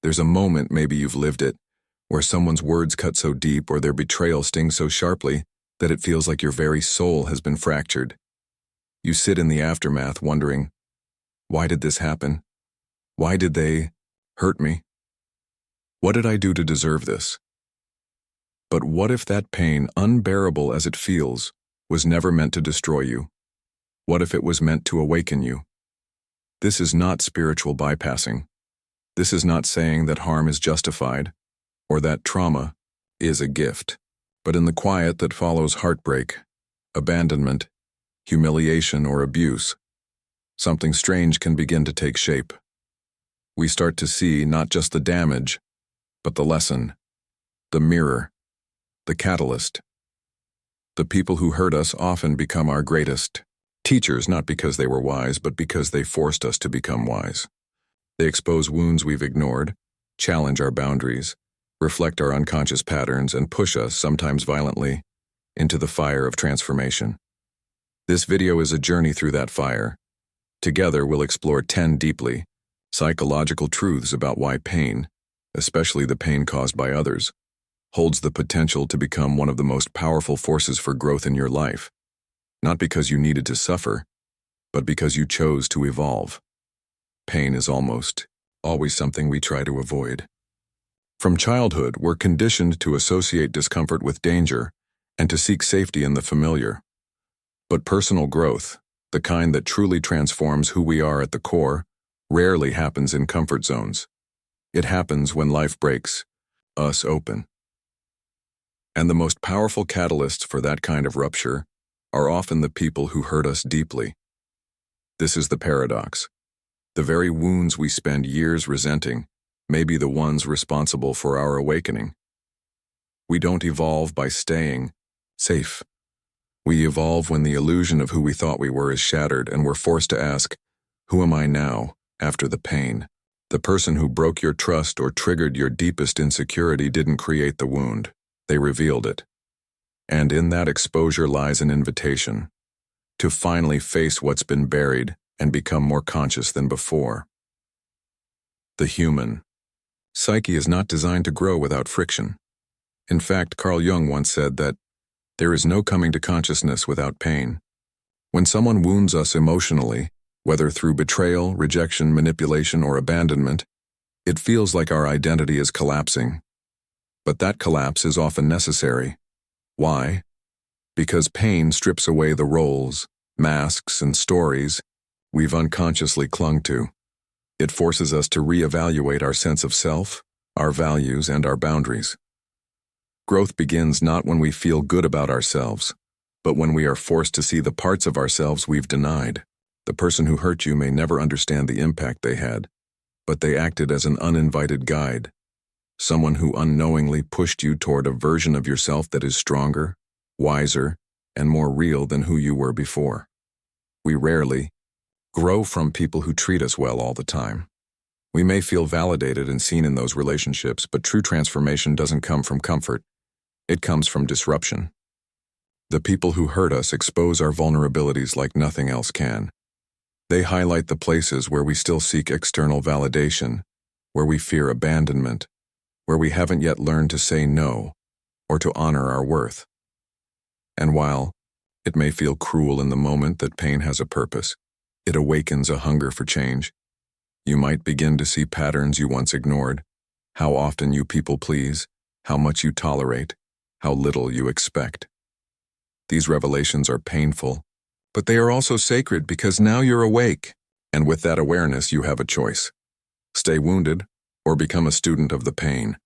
There's a moment, maybe you've lived it, where someone's words cut so deep or their betrayal stings so sharply that it feels like your very soul has been fractured. You sit in the aftermath wondering, why did this happen? Why did they hurt me? What did I do to deserve this? But what if that pain, unbearable as it feels, was never meant to destroy you? What if it was meant to awaken you? This is not spiritual bypassing. This is not saying that harm is justified or that trauma is a gift. But in the quiet that follows heartbreak, abandonment, humiliation, or abuse, something strange can begin to take shape. We start to see not just the damage, but the lesson, the mirror, the catalyst. The people who hurt us often become our greatest teachers, not because they were wise, but because they forced us to become wise. They expose wounds we've ignored, challenge our boundaries, reflect our unconscious patterns, and push us, sometimes violently, into the fire of transformation. This video is a journey through that fire. Together, we'll explore 10 deeply psychological truths about why pain, especially the pain caused by others, holds the potential to become one of the most powerful forces for growth in your life. Not because you needed to suffer, but because you chose to evolve. Pain is almost always something we try to avoid. From childhood, we're conditioned to associate discomfort with danger and to seek safety in the familiar. But personal growth, the kind that truly transforms who we are at the core, rarely happens in comfort zones. It happens when life breaks us open. And the most powerful catalysts for that kind of rupture are often the people who hurt us deeply. This is the paradox. The very wounds we spend years resenting may be the ones responsible for our awakening. We don't evolve by staying safe. We evolve when the illusion of who we thought we were is shattered and we're forced to ask, who am I now after the pain? The person who broke your trust or triggered your deepest insecurity didn't create the wound. They revealed it. And in that exposure lies an invitation to finally face what's been buried and become more conscious than before. The human psyche is not designed to grow without friction. In fact, Carl Jung once said that there is no coming to consciousness without pain. When someone wounds us emotionally, whether through betrayal, rejection, manipulation, or abandonment, it feels like our identity is collapsing. But that collapse is often necessary. Why? Because pain strips away the roles, masks, and stories we've unconsciously clung to. It forces us to reevaluate our sense of self, our values, and our boundaries. Growth begins not when we feel good about ourselves, but when we are forced to see the parts of ourselves we've denied. The person who hurt you may never understand the impact they had, but they acted as an uninvited guide. Someone who unknowingly pushed you toward a version of yourself that is stronger, wiser, and more real than who you were before. We rarely grow from people who treat us well all the time. We may feel validated and seen in those relationships, but true transformation doesn't come from comfort. It comes from disruption. The people who hurt us expose our vulnerabilities like nothing else can. They highlight the places where we still seek external validation, where we fear abandonment, where we haven't yet learned to say no or to honor our worth. And while it may feel cruel in the moment that pain has a purpose, it awakens a hunger for change. You might begin to see patterns you once ignored, how often you people please, how much you tolerate, how little you expect. These revelations are painful, but they are also sacred because now you're awake, and with that awareness you have a choice. Stay wounded or become a student of the pain.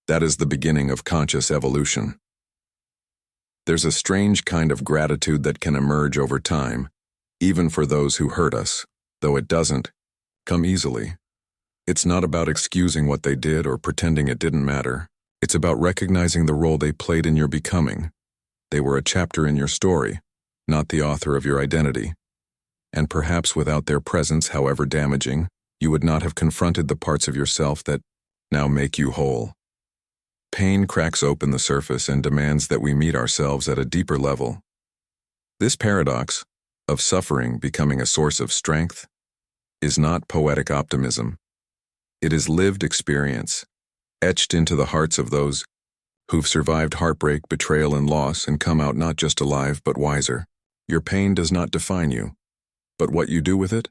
That is the beginning of conscious evolution. There's a strange kind of gratitude that can emerge over time, even for those who hurt us, though it doesn't come easily. It's not about excusing what they did or pretending it didn't matter. It's about recognizing the role they played in your becoming. They were a chapter in your story, not the author of your identity. And perhaps without their presence, however damaging, you would not have confronted the parts of yourself that now make you whole. Pain cracks open the surface and demands that we meet ourselves at a deeper level. This paradox of suffering becoming a source of strength is not poetic optimism. It is lived experience, etched into the hearts of those who've survived heartbreak, betrayal, and loss and come out not just alive but wiser. Your pain does not define you, but what you do with it,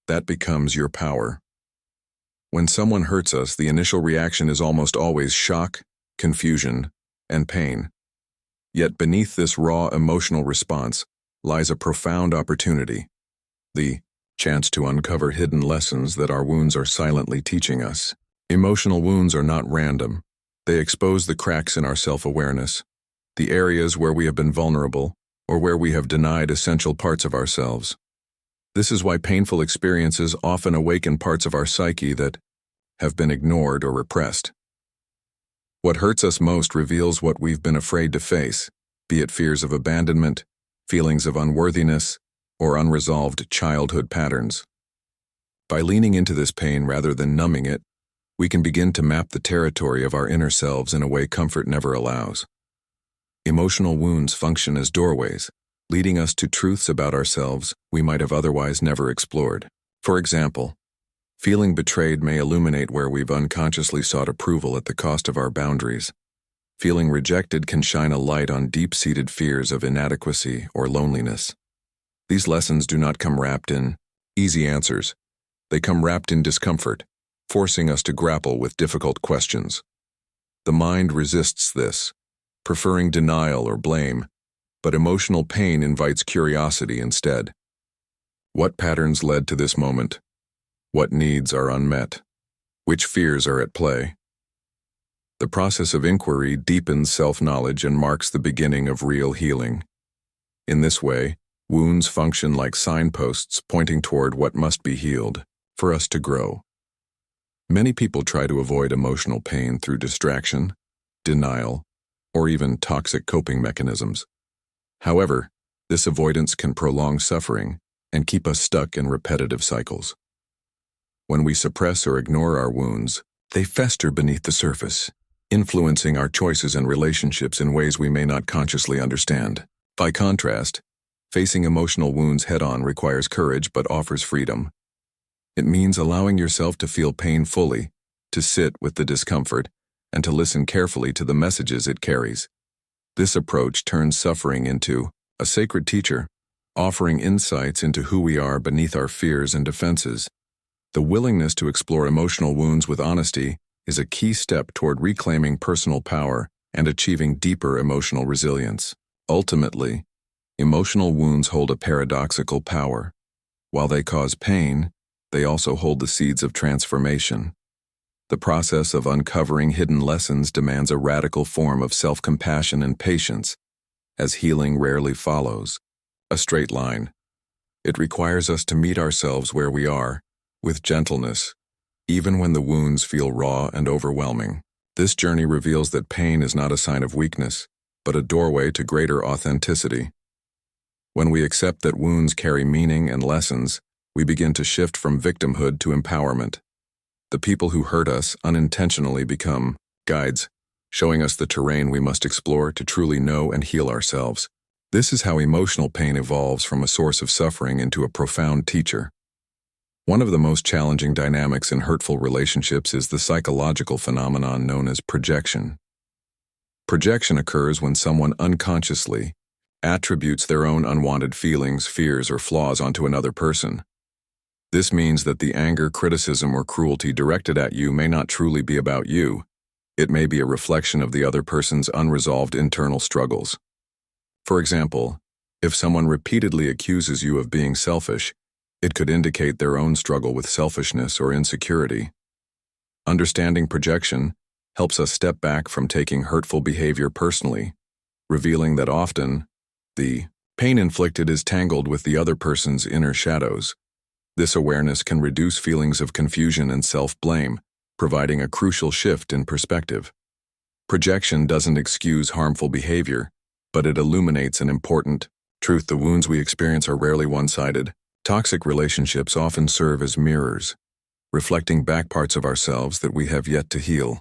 that becomes your power. When someone hurts us, the initial reaction is almost always shock, confusion, and pain. Yet beneath this raw emotional response lies a profound opportunity, the chance to uncover hidden lessons that our wounds are silently teaching us. Emotional wounds are not random. They expose the cracks in our self-awareness, the areas where we have been vulnerable or where we have denied essential parts of ourselves. This is why painful experiences often awaken parts of our psyche that have been ignored or repressed. What hurts us most reveals what we've been afraid to face, be it fears of abandonment, feelings of unworthiness, or unresolved childhood patterns. By leaning into this pain rather than numbing it, we can begin to map the territory of our inner selves in a way comfort never allows. Emotional wounds function as doorways, leading us to truths about ourselves we might have otherwise never explored. For example, feeling betrayed may illuminate where we've unconsciously sought approval at the cost of our boundaries. Feeling rejected can shine a light on deep-seated fears of inadequacy or loneliness. These lessons do not come wrapped in easy answers. They come wrapped in discomfort, forcing us to grapple with difficult questions. The mind resists this, preferring denial or blame, but emotional pain invites curiosity instead. What patterns led to this moment? What needs are unmet? Which fears are at play? The process of inquiry deepens self-knowledge and marks the beginning of real healing. In this way, wounds function like signposts pointing toward what must be healed for us to grow. Many people try to avoid emotional pain through distraction, denial, or even toxic coping mechanisms. However, this avoidance can prolong suffering and keep us stuck in repetitive cycles. When we suppress or ignore our wounds, they fester beneath the surface, influencing our choices and relationships in ways we may not consciously understand. By contrast, facing emotional wounds head-on requires courage but offers freedom. It means allowing yourself to feel pain fully, to sit with the discomfort, and to listen carefully to the messages it carries. This approach turns suffering into a sacred teacher, offering insights into who we are beneath our fears and defenses. The willingness to explore emotional wounds with honesty is a key step toward reclaiming personal power and achieving deeper emotional resilience. Ultimately, emotional wounds hold a paradoxical power. While they cause pain, they also hold the seeds of transformation. The process of uncovering hidden lessons demands a radical form of self-compassion and patience, as healing rarely follows a straight line. It requires us to meet ourselves where we are, with gentleness, even when the wounds feel raw and overwhelming. This journey reveals that pain is not a sign of weakness, but a doorway to greater authenticity. When we accept that wounds carry meaning and lessons, we begin to shift from victimhood to empowerment. The people who hurt us unintentionally become guides, showing us the terrain we must explore to truly know and heal ourselves. This is how emotional pain evolves from a source of suffering into a profound teacher. One of the most challenging dynamics in hurtful relationships is the psychological phenomenon known as projection. Projection occurs when someone unconsciously attributes their own unwanted feelings, fears, or flaws onto another person. This means that the anger, criticism, or cruelty directed at you may not truly be about you. It may be a reflection of the other person's unresolved internal struggles. For example, if someone repeatedly accuses you of being selfish, it could indicate their own struggle with selfishness or insecurity. Understanding projection helps us step back from taking hurtful behavior personally, revealing that often, the pain inflicted is tangled with the other person's inner shadows. This awareness can reduce feelings of confusion and self-blame, providing a crucial shift in perspective. Projection doesn't excuse harmful behavior, but it illuminates an important truth: the wounds we experience are rarely one-sided. Toxic relationships often serve as mirrors, reflecting back parts of ourselves that we have yet to heal.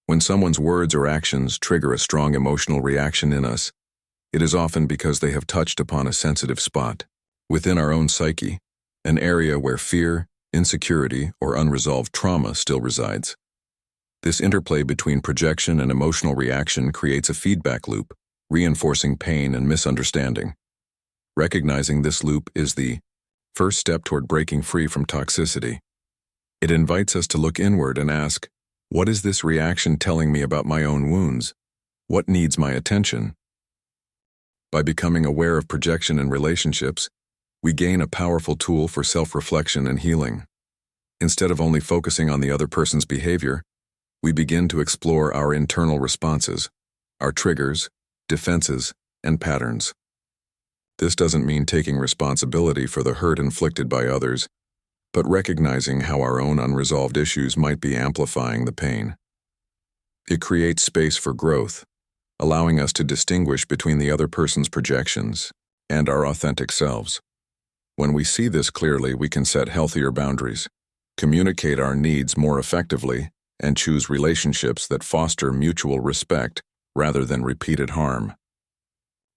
When someone's words or actions trigger a strong emotional reaction in us, it is often because they have touched upon a sensitive spot within our own psyche, an area where fear, insecurity, or unresolved trauma still resides. This interplay between projection and emotional reaction creates a feedback loop, reinforcing pain and misunderstanding. Recognizing this loop is the first step toward breaking free from toxicity. It invites us to look inward and ask, what is this reaction telling me about my own wounds? What needs my attention? By becoming aware of projection in relationships, we gain a powerful tool for self-reflection and healing. Instead of only focusing on the other person's behavior, we begin to explore our internal responses, our triggers, defenses, and patterns. This doesn't mean taking responsibility for the hurt inflicted by others, but recognizing how our own unresolved issues might be amplifying the pain. It creates space for growth, allowing us to distinguish between the other person's projections and our authentic selves. When we see this clearly, we can set healthier boundaries, communicate our needs more effectively, and choose relationships that foster mutual respect rather than repeated harm.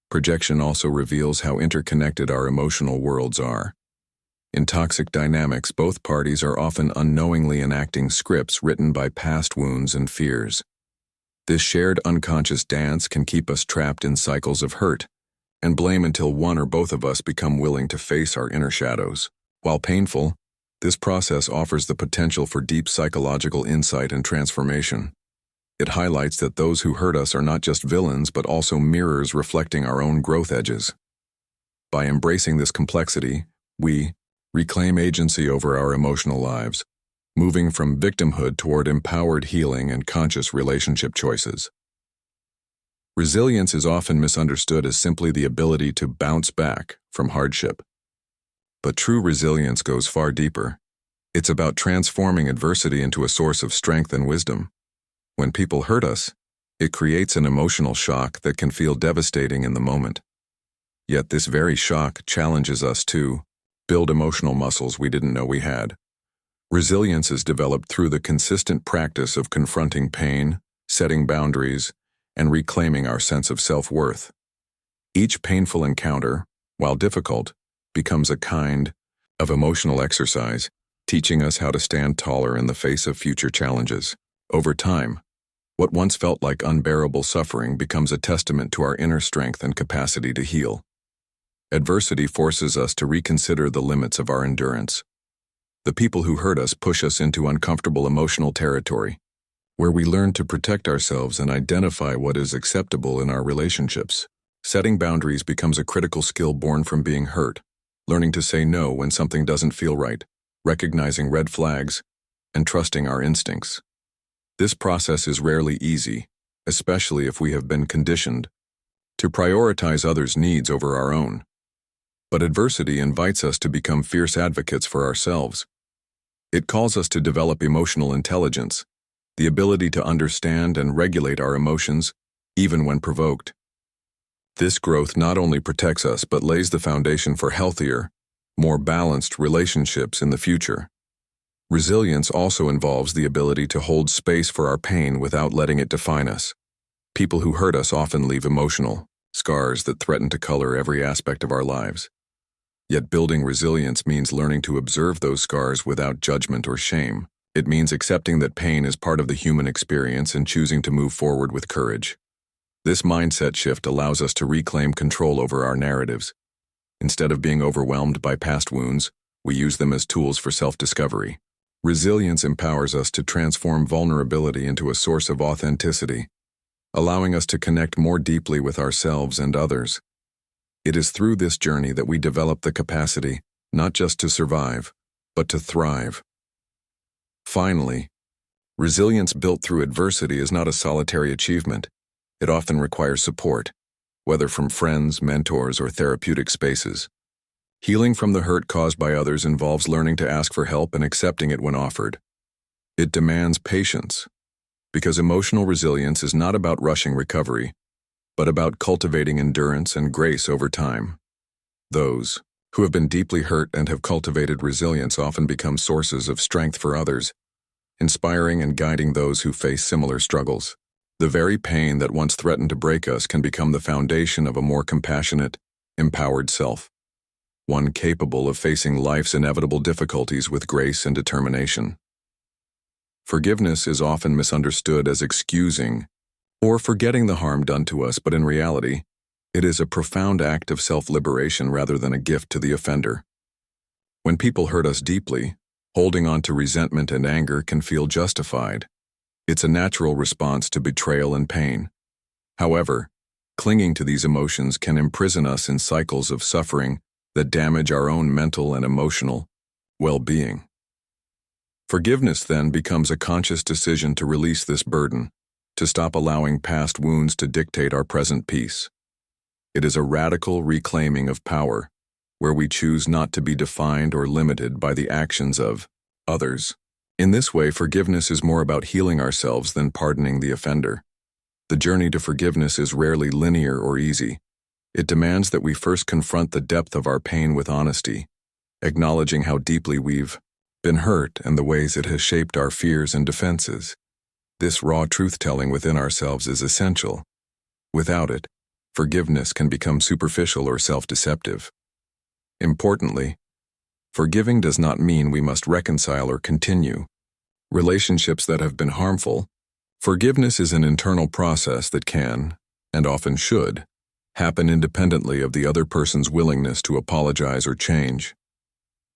Projection also reveals how interconnected our emotional worlds are. In toxic dynamics, both parties are often unknowingly enacting scripts written by past wounds and fears. This shared unconscious dance can keep us trapped in cycles of hurt and blame until one or both of us become willing to face our inner shadows. While painful, this process offers the potential for deep psychological insight and transformation. It highlights that those who hurt us are not just villains but also mirrors reflecting our own growth edges. By embracing this complexity, we reclaim agency over our emotional lives, moving from victimhood toward empowered healing and conscious relationship choices. Resilience is often misunderstood as simply the ability to bounce back from hardship. But true resilience goes far deeper. It's about transforming adversity into a source of strength and wisdom. When people hurt us, it creates an emotional shock that can feel devastating in the moment. Yet this very shock challenges us to build emotional muscles we didn't know we had. Resilience is developed through the consistent practice of confronting pain, setting boundaries, and reclaiming our sense of self-worth. Each painful encounter, while difficult, becomes a kind of emotional exercise, teaching us how to stand taller in the face of future challenges. Over time, what once felt like unbearable suffering becomes a testament to our inner strength and capacity to heal. Adversity forces us to reconsider the limits of our endurance. The people who hurt us push us into uncomfortable emotional territory, where we learn to protect ourselves and identify what is acceptable in our relationships. Setting boundaries becomes a critical skill born from being hurt, learning to say no when something doesn't feel right, recognizing red flags, and trusting our instincts. This process is rarely easy, especially if we have been conditioned to prioritize others' needs over our own. But adversity invites us to become fierce advocates for ourselves. It calls us to develop emotional intelligence, the ability to understand and regulate our emotions, even when provoked. This growth not only protects us but lays the foundation for healthier, more balanced relationships in the future. Resilience also involves the ability to hold space for our pain without letting it define us. People who hurt us often leave emotional scars that threaten to color every aspect of our lives. Yet building resilience means learning to observe those scars without judgment or shame. It means accepting that pain is part of the human experience and choosing to move forward with courage. This mindset shift allows us to reclaim control over our narratives. Instead of being overwhelmed by past wounds, we use them as tools for self-discovery. Resilience empowers us to transform vulnerability into a source of authenticity, allowing us to connect more deeply with ourselves and others. It is through this journey that we develop the capacity, not just to survive, but to thrive. Finally, resilience built through adversity is not a solitary achievement. It often requires support, whether from friends, mentors, or therapeutic spaces. Healing from the hurt caused by others involves learning to ask for help and accepting it when offered. It demands patience, because emotional resilience is not about rushing recovery, but about cultivating endurance and grace over time. Those who have been deeply hurt and have cultivated resilience often become sources of strength for others, inspiring and guiding those who face similar struggles. The very pain that once threatened to break us can become the foundation of a more compassionate, empowered self. one capable of facing life's inevitable difficulties with grace and determination. Forgiveness is often misunderstood as excusing or forgetting the harm done to us, but in reality, it is a profound act of self-liberation rather than a gift to the offender. When people hurt us deeply, holding on to resentment and anger can feel justified. It's a natural response to betrayal and pain. However, clinging to these emotions can imprison us in cycles of suffering that damage our own mental and emotional well-being. Forgiveness then becomes a conscious decision to release this burden, to stop allowing past wounds to dictate our present peace. It is a radical reclaiming of power, where we choose not to be defined or limited by the actions of others. In this way, forgiveness is more about healing ourselves than pardoning the offender. The journey to forgiveness is rarely linear or easy. It demands that we first confront the depth of our pain with honesty, acknowledging how deeply we've been hurt and the ways it has shaped our fears and defenses. This raw truth-telling within ourselves is essential. Without it, forgiveness can become superficial or self-deceptive. Importantly, forgiving does not mean we must reconcile or continue relationships that have been harmful. Forgiveness is an internal process that can, and often should, happen independently of the other person's willingness to apologize or change.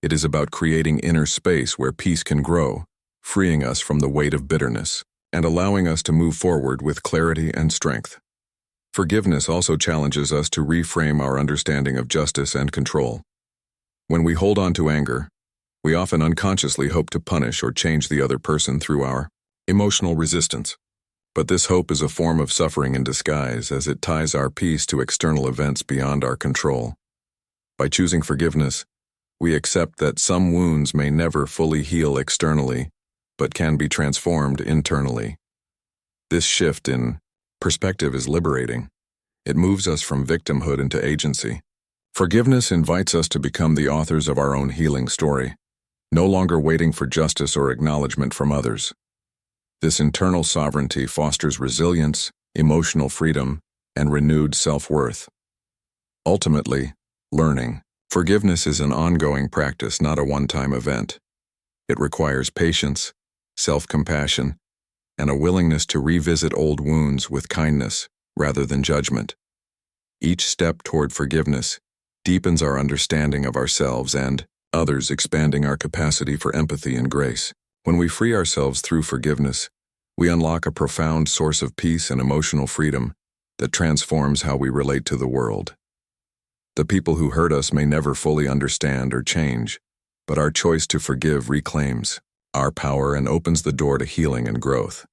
It is about creating inner space where peace can grow, freeing us from the weight of bitterness, and allowing us to move forward with clarity and strength. Forgiveness also challenges us to reframe our understanding of justice and control. When we hold on to anger, we often unconsciously hope to punish or change the other person through our emotional resistance. But this hope is a form of suffering in disguise, as it ties our peace to external events beyond our control. By choosing forgiveness, we accept that some wounds may never fully heal externally, but can be transformed internally. This shift in perspective is liberating. It moves us from victimhood into agency. Forgiveness invites us to become the authors of our own healing story, no longer waiting for justice or acknowledgement from others. This internal sovereignty fosters resilience, emotional freedom, and renewed self-worth. Ultimately, learning. Forgiveness is an ongoing practice, not a one-time event. It requires patience, self-compassion, and a willingness to revisit old wounds with kindness rather than judgment. Each step toward forgiveness deepens our understanding of ourselves and others, expanding our capacity for empathy and grace. When we free ourselves through forgiveness, we unlock a profound source of peace and emotional freedom that transforms how we relate to the world. The people who hurt us may never fully understand or change, but our choice to forgive reclaims our power and opens the door to healing and growth.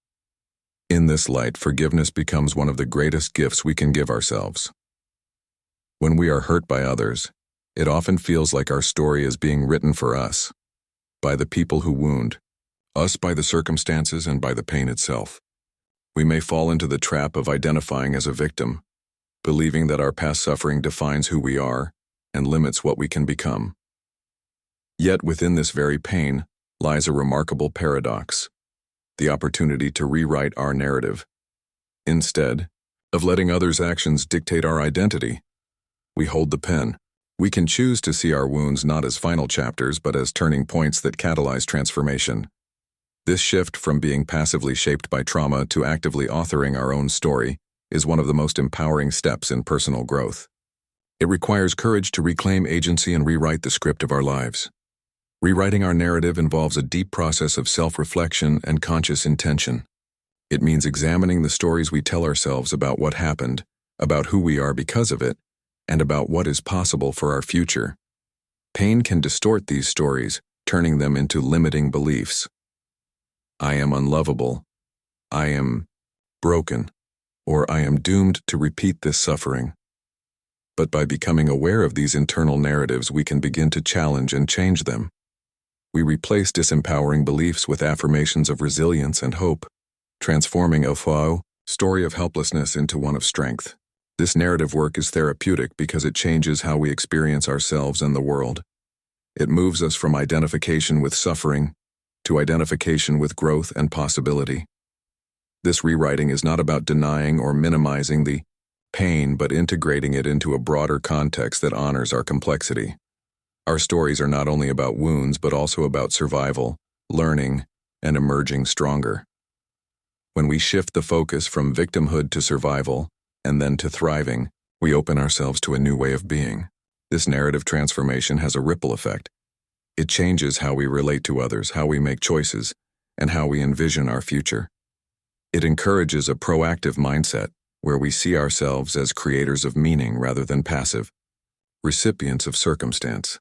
In this light, forgiveness becomes one of the greatest gifts we can give ourselves. When we are hurt by others, it often feels like our story is being written for us, by the people who wound us, by the circumstances, and by the pain itself. We may fall into the trap of identifying as a victim, believing that our past suffering defines who we are and limits what we can become. Yet within this very pain lies a remarkable paradox: the opportunity to rewrite our narrative. Instead of letting others' actions dictate our identity, we hold the pen. We can choose to see our wounds not as final chapters, but as turning points that catalyze transformation. This shift from being passively shaped by trauma to actively authoring our own story is one of the most empowering steps in personal growth. It requires courage to reclaim agency and rewrite the script of our lives. Rewriting our narrative involves a deep process of self-reflection and conscious intention. It means examining the stories we tell ourselves about what happened, about who we are because of it, and about what is possible for our future. Pain can distort these stories, turning them into limiting beliefs. I am unlovable, I am broken, or I am doomed to repeat this suffering. But by becoming aware of these internal narratives, we can begin to challenge and change them. We replace disempowering beliefs with affirmations of resilience and hope, transforming a faux story of helplessness into one of strength. This narrative work is therapeutic because it changes how we experience ourselves and the world. It moves us from identification with suffering to identification with growth and possibility. This rewriting is not about denying or minimizing the pain, but integrating it into a broader context that honors our complexity. Our stories are not only about wounds but also about survival, learning, and emerging stronger. When we shift the focus from victimhood to survival, and then to thriving, we open ourselves to a new way of being. This narrative transformation has a ripple effect. It changes how we relate to others, how we make choices, and how we envision our future. It encourages a proactive mindset, where we see ourselves as creators of meaning rather than passive recipients of circumstance.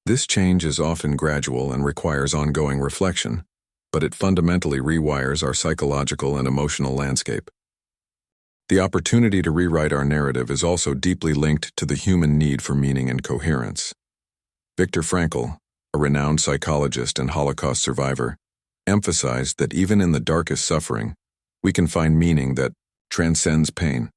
This change is often gradual and requires ongoing reflection, but it fundamentally rewires our psychological and emotional landscape. The opportunity to rewrite our narrative is also deeply linked to the human need for meaning and coherence. Viktor Frankl, a renowned psychologist and Holocaust survivor, emphasized that even in the darkest suffering, we can find meaning that transcends pain.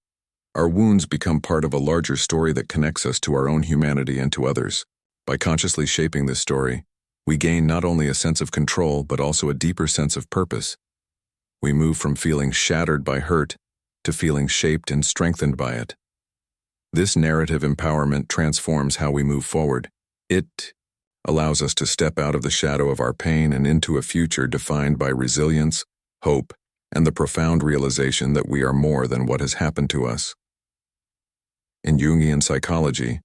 Our wounds become part of a larger story that connects us to our own humanity and to others. By consciously shaping this story, we gain not only a sense of control but also a deeper sense of purpose. We move from feeling shattered by hurt to feeling shaped and strengthened by it. This narrative empowerment transforms how we move forward. It allows us to step out of the shadow of our pain and into a future defined by resilience, hope, and the profound realization that we are more than what has happened to us. In Jungian psychology,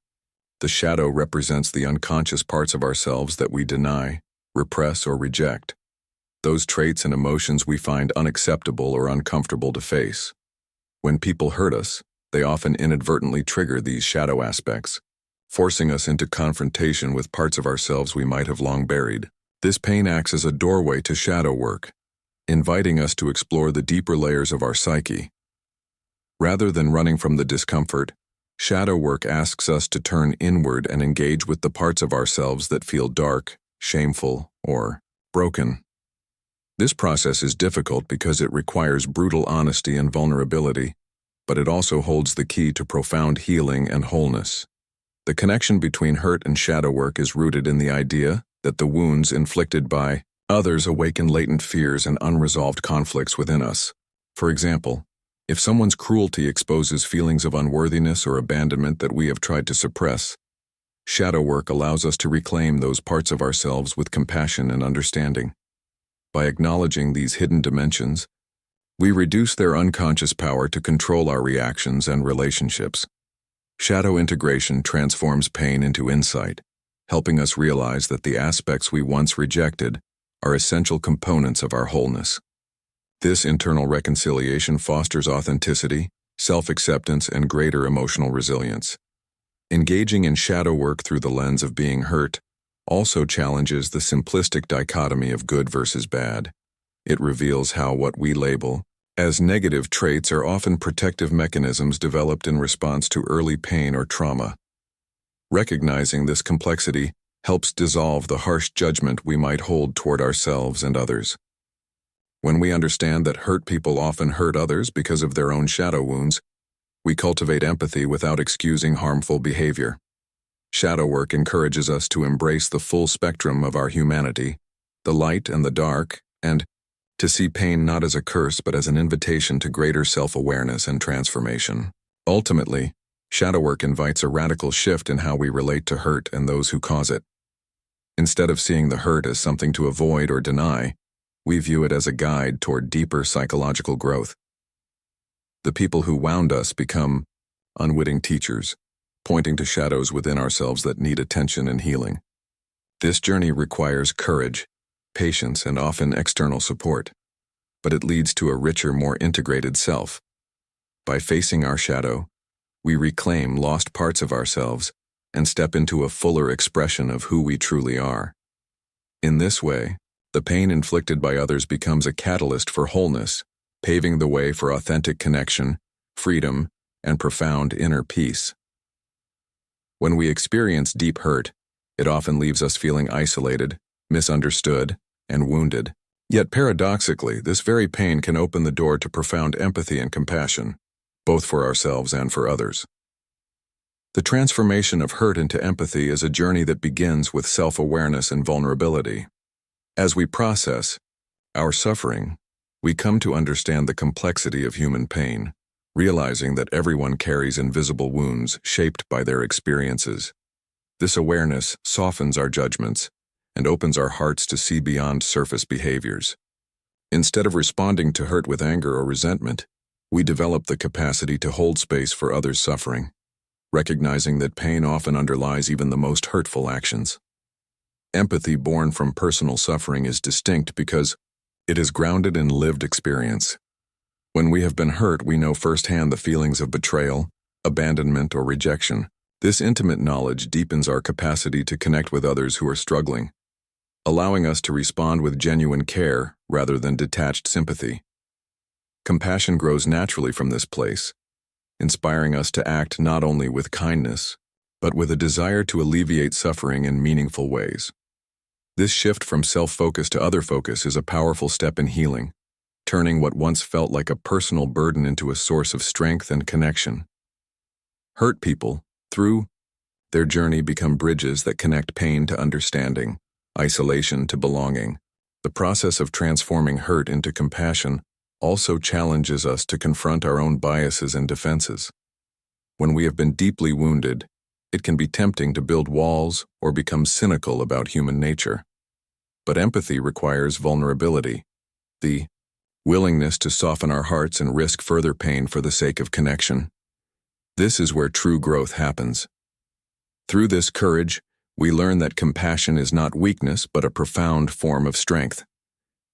the shadow represents the unconscious parts of ourselves that we deny, repress, or reject. Those traits and emotions we find unacceptable or uncomfortable to face. When people hurt us, they often inadvertently trigger these shadow aspects, forcing us into confrontation with parts of ourselves we might have long buried. This pain acts as a doorway to shadow work, inviting us to explore the deeper layers of our psyche. Rather than running from the discomfort, shadow work asks us to turn inward and engage with the parts of ourselves that feel dark, shameful, or broken. This process is difficult because it requires brutal honesty and vulnerability, but it also holds the key to profound healing and wholeness. The connection between hurt and shadow work is rooted in the idea that the wounds inflicted by others awaken latent fears and unresolved conflicts within us. For example, if someone's cruelty exposes feelings of unworthiness or abandonment that we have tried to suppress, shadow work allows us to reclaim those parts of ourselves with compassion and understanding. By acknowledging these hidden dimensions, we reduce their unconscious power to control our reactions and relationships. Shadow integration transforms pain into insight, helping us realize that the aspects we once rejected are essential components of our wholeness. This internal reconciliation fosters authenticity, self-acceptance, and greater emotional resilience. Engaging in shadow work through the lens of being hurt also challenges the simplistic dichotomy of good versus bad. It reveals how what we label as negative traits are often protective mechanisms developed in response to early pain or trauma. Recognizing this complexity helps dissolve the harsh judgment we might hold toward ourselves and others. When we understand that hurt people often hurt others because of their own shadow wounds, we cultivate empathy without excusing harmful behavior. Shadow work encourages us to embrace the full spectrum of our humanity, the light and the dark, and to see pain not as a curse but as an invitation to greater self-awareness and transformation. Ultimately, shadow work invites a radical shift in how we relate to hurt and those who cause it. Instead of seeing the hurt as something to avoid or deny, we view it as a guide toward deeper psychological growth. The people who wound us become unwitting teachers, pointing to shadows within ourselves that need attention and healing. This journey requires courage, patience, and often external support, but it leads to a richer, more integrated self. By facing our shadow, we reclaim lost parts of ourselves and step into a fuller expression of who we truly are. In this way, the pain inflicted by others becomes a catalyst for wholeness, paving the way for authentic connection, freedom, and profound inner peace. When we experience deep hurt, it often leaves us feeling isolated, misunderstood, and wounded. Yet paradoxically, this very pain can open the door to profound empathy and compassion, both for ourselves and for others. The transformation of hurt into empathy is a journey that begins with self-awareness and vulnerability. As we process our suffering, we come to understand the complexity of human pain, realizing that everyone carries invisible wounds shaped by their experiences. This awareness softens our judgments and opens our hearts to see beyond surface behaviors. Instead of responding to hurt with anger or resentment, we develop the capacity to hold space for others' suffering, recognizing that pain often underlies even the most hurtful actions. Empathy born from personal suffering is distinct because it is grounded in lived experience. When we have been hurt, we know firsthand the feelings of betrayal, abandonment, or rejection. This intimate knowledge deepens our capacity to connect with others who are struggling, allowing us to respond with genuine care rather than detached sympathy. Compassion grows naturally from this place, inspiring us to act not only with kindness, but with a desire to alleviate suffering in meaningful ways. This shift from self-focus to other focus is a powerful step in healing, turning what once felt like a personal burden into a source of strength and connection. Hurt people, through their journey, become bridges that connect pain to understanding, isolation to belonging. The process of transforming hurt into compassion also challenges us to confront our own biases and defenses. When we have been deeply wounded, it can be tempting to build walls or become cynical about human nature. But empathy requires vulnerability, the willingness to soften our hearts and risk further pain for the sake of connection. This is where true growth happens. Through this courage, we learn that compassion is not weakness but a profound form of strength.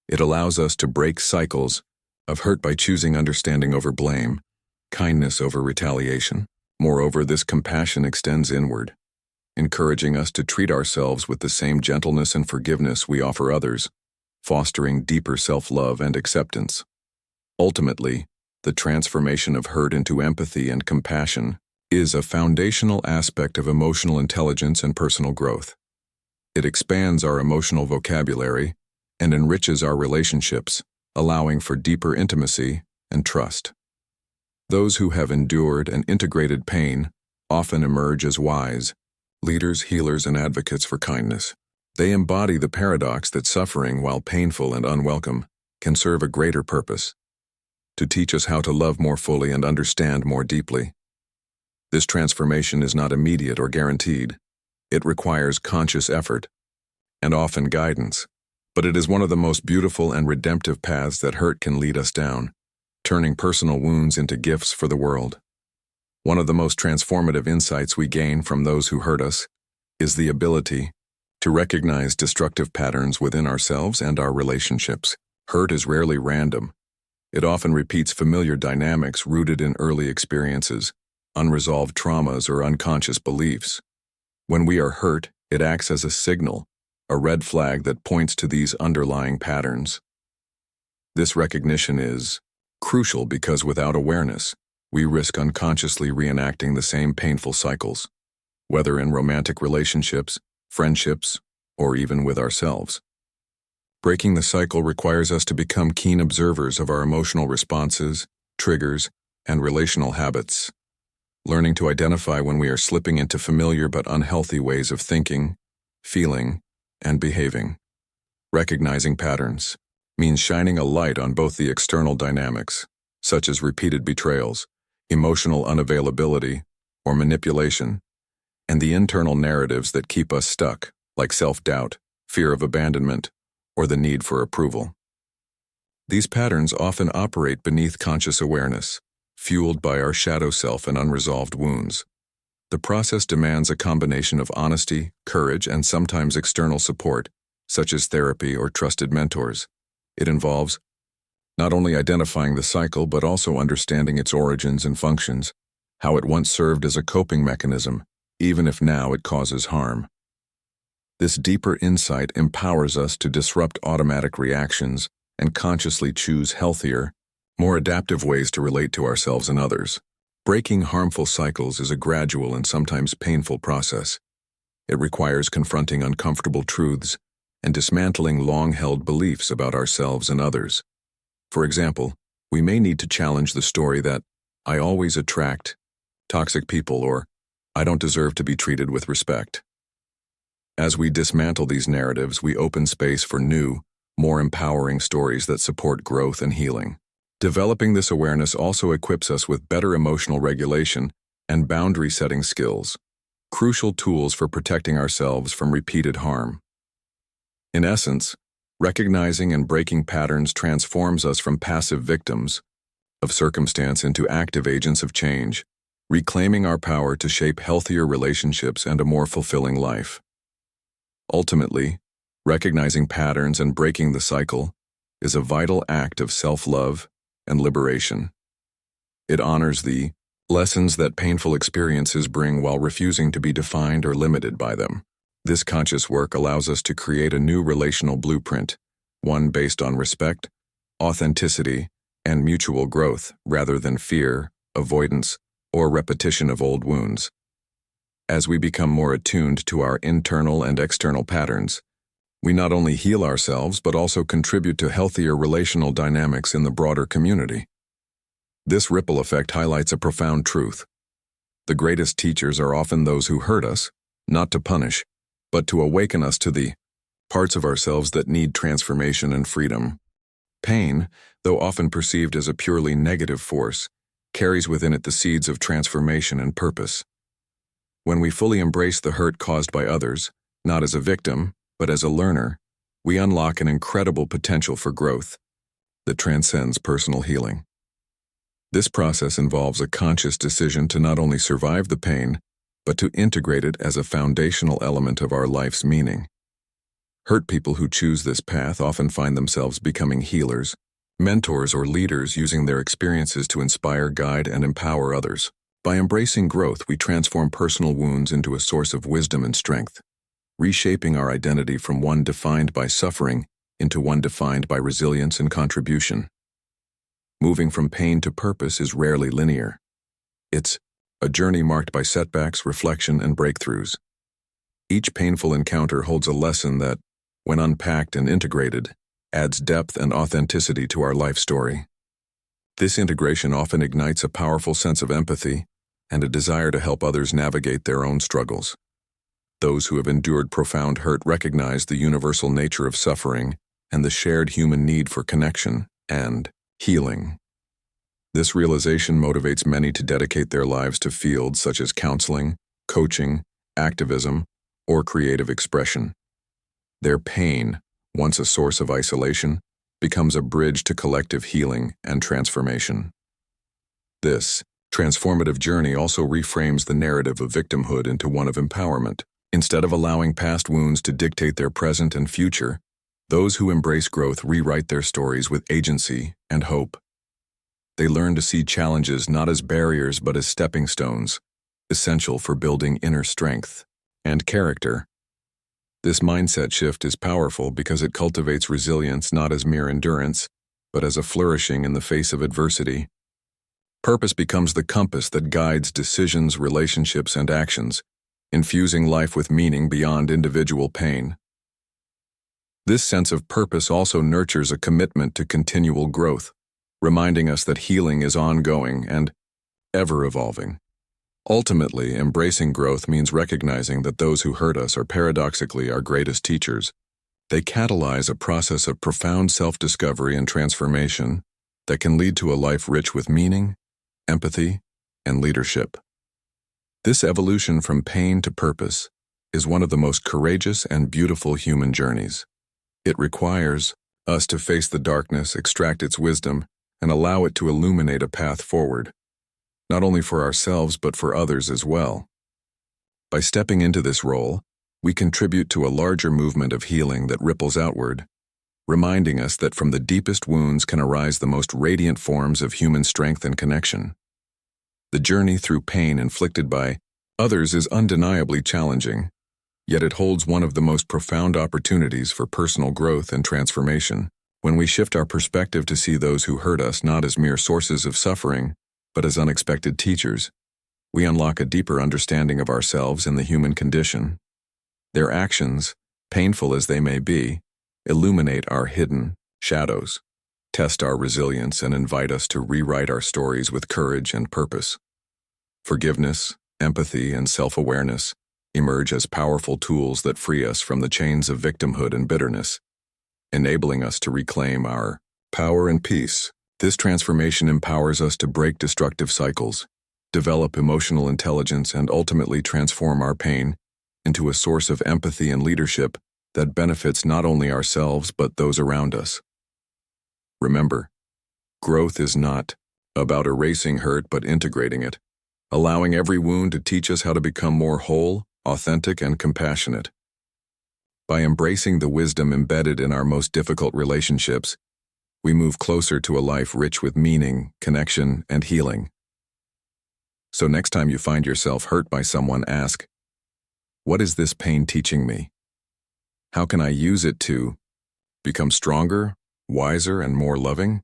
It allows us to break cycles of hurt by choosing understanding over blame, kindness over retaliation. Moreover, this compassion extends inward, encouraging us to treat ourselves with the same gentleness and forgiveness we offer others, fostering deeper self-love and acceptance. Ultimately, the transformation of hurt into empathy and compassion is a foundational aspect of emotional intelligence and personal growth. It expands our emotional vocabulary and enriches our relationships, allowing for deeper intimacy and trust. Those who have endured and integrated pain often emerge as wise leaders, healers, and advocates for kindness. They embody the paradox that suffering, while painful and unwelcome, can serve a greater purpose: to teach us how to love more fully and understand more deeply. This transformation is not immediate or guaranteed. It requires conscious effort and often guidance, but it is one of the most beautiful and redemptive paths that hurt can lead us down, turning personal wounds into gifts for the world. One of the most transformative insights we gain from those who hurt us is the ability to recognize destructive patterns within ourselves and our relationships. Hurt is rarely random. It often repeats familiar dynamics rooted in early experiences, unresolved traumas, or unconscious beliefs. When we are hurt, it acts as a signal, a red flag that points to these underlying patterns. This recognition is crucial because without awareness, we risk unconsciously reenacting the same painful cycles, whether in romantic relationships, friendships, or even with ourselves. Breaking the cycle requires us to become keen observers of our emotional responses, triggers, and relational habits, learning to identify when we are slipping into familiar but unhealthy ways of thinking, feeling, and behaving. Recognizing patterns means shining a light on both the external dynamics, such as repeated betrayals, emotional unavailability, or manipulation, and the internal narratives that keep us stuck, like self-doubt, fear of abandonment, or the need for approval. These patterns often operate beneath conscious awareness, fueled by our shadow self and unresolved wounds. The process demands a combination of honesty, courage, and sometimes external support, such as therapy or trusted mentors. It involves not only identifying the cycle but also understanding its origins and functions, how it once served as a coping mechanism, even if now it causes harm. This deeper insight empowers us to disrupt automatic reactions and consciously choose healthier, more adaptive ways to relate to ourselves and others. Breaking harmful cycles is a gradual and sometimes painful process. It requires confronting uncomfortable truths and dismantling long-held beliefs about ourselves and others. For example, we may need to challenge the story that "I always attract toxic people" or "I don't deserve to be treated with respect." As we dismantle these narratives, we open space for new, more empowering stories that support growth and healing. Developing this awareness also equips us with better emotional regulation and boundary-setting skills, crucial tools for protecting ourselves from repeated harm. In essence, recognizing and breaking patterns transforms us from passive victims of circumstance into active agents of change, reclaiming our power to shape healthier relationships and a more fulfilling life. Ultimately, recognizing patterns and breaking the cycle is a vital act of self-love and liberation. It honors the lessons that painful experiences bring while refusing to be defined or limited by them. This conscious work allows us to create a new relational blueprint, one based on respect, authenticity, and mutual growth rather than fear, avoidance, or repetition of old wounds. As we become more attuned to our internal and external patterns, we not only heal ourselves but also contribute to healthier relational dynamics in the broader community. This ripple effect highlights a profound truth. The greatest teachers are often those who hurt us, not to punish, but to awaken us to the parts of ourselves that need transformation and freedom. Pain, though often perceived as a purely negative force, carries within it the seeds of transformation and purpose. When we fully embrace the hurt caused by others, not as a victim, but as a learner, we unlock an incredible potential for growth that transcends personal healing. This process involves a conscious decision to not only survive the pain, but to integrate it as a foundational element of our life's meaning. Hurt people who choose this path often find themselves becoming healers, mentors, or leaders using their experiences to inspire, guide, and empower others. By embracing growth, we transform personal wounds into a source of wisdom and strength, reshaping our identity from one defined by suffering into one defined by resilience and contribution. Moving from pain to purpose is rarely linear. It's a journey marked by setbacks, reflection, and breakthroughs. Each painful encounter holds a lesson that, when unpacked and integrated, adds depth and authenticity to our life story. This integration often ignites a powerful sense of empathy and a desire to help others navigate their own struggles. Those who have endured profound hurt recognize the universal nature of suffering and the shared human need for connection and healing. This realization motivates many to dedicate their lives to fields such as counseling, coaching, activism, or creative expression. Their pain, once a source of isolation, becomes a bridge to collective healing and transformation. This transformative journey also reframes the narrative of victimhood into one of empowerment. Instead of allowing past wounds to dictate their present and future, those who embrace growth rewrite their stories with agency and hope. They learn to see challenges not as barriers but as stepping stones, essential for building inner strength and character. This mindset shift is powerful because it cultivates resilience not as mere endurance, but as a flourishing in the face of adversity. Purpose becomes the compass that guides decisions, relationships, and actions, infusing life with meaning beyond individual pain. This sense of purpose also nurtures a commitment to continual growth, reminding us that healing is ongoing and ever-evolving. Ultimately, embracing growth means recognizing that those who hurt us are paradoxically our greatest teachers. They catalyze a process of profound self-discovery and transformation that can lead to a life rich with meaning, empathy, and leadership. This evolution from pain to purpose is one of the most courageous and beautiful human journeys. It requires us to face the darkness, extract its wisdom, and allow it to illuminate a path forward, not only for ourselves but for others as well. By stepping into this role, we contribute to a larger movement of healing that ripples outward, reminding us that from the deepest wounds can arise the most radiant forms of human strength and connection. The journey through pain inflicted by others is undeniably challenging, yet it holds one of the most profound opportunities for personal growth and transformation. When we shift our perspective to see those who hurt us not as mere sources of suffering, but as unexpected teachers, we unlock a deeper understanding of ourselves and the human condition. Their actions, painful as they may be, illuminate our hidden shadows, test our resilience, and invite us to rewrite our stories with courage and purpose. Forgiveness, empathy, and self-awareness emerge as powerful tools that free us from the chains of victimhood and bitterness, enabling us to reclaim our power and peace. This transformation empowers us to break destructive cycles, develop emotional intelligence, and ultimately transform our pain into a source of empathy and leadership that benefits not only ourselves but those around us. Remember, growth is not about erasing hurt but integrating it, allowing every wound to teach us how to become more whole, authentic, and compassionate. By embracing the wisdom embedded in our most difficult relationships, we move closer to a life rich with meaning, connection, and healing. So next time you find yourself hurt by someone, ask, what is this pain teaching me? How can I use it to become stronger, wiser, and more loving?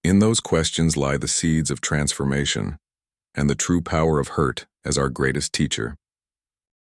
In those questions lie the seeds of transformation and the true power of hurt as our greatest teacher.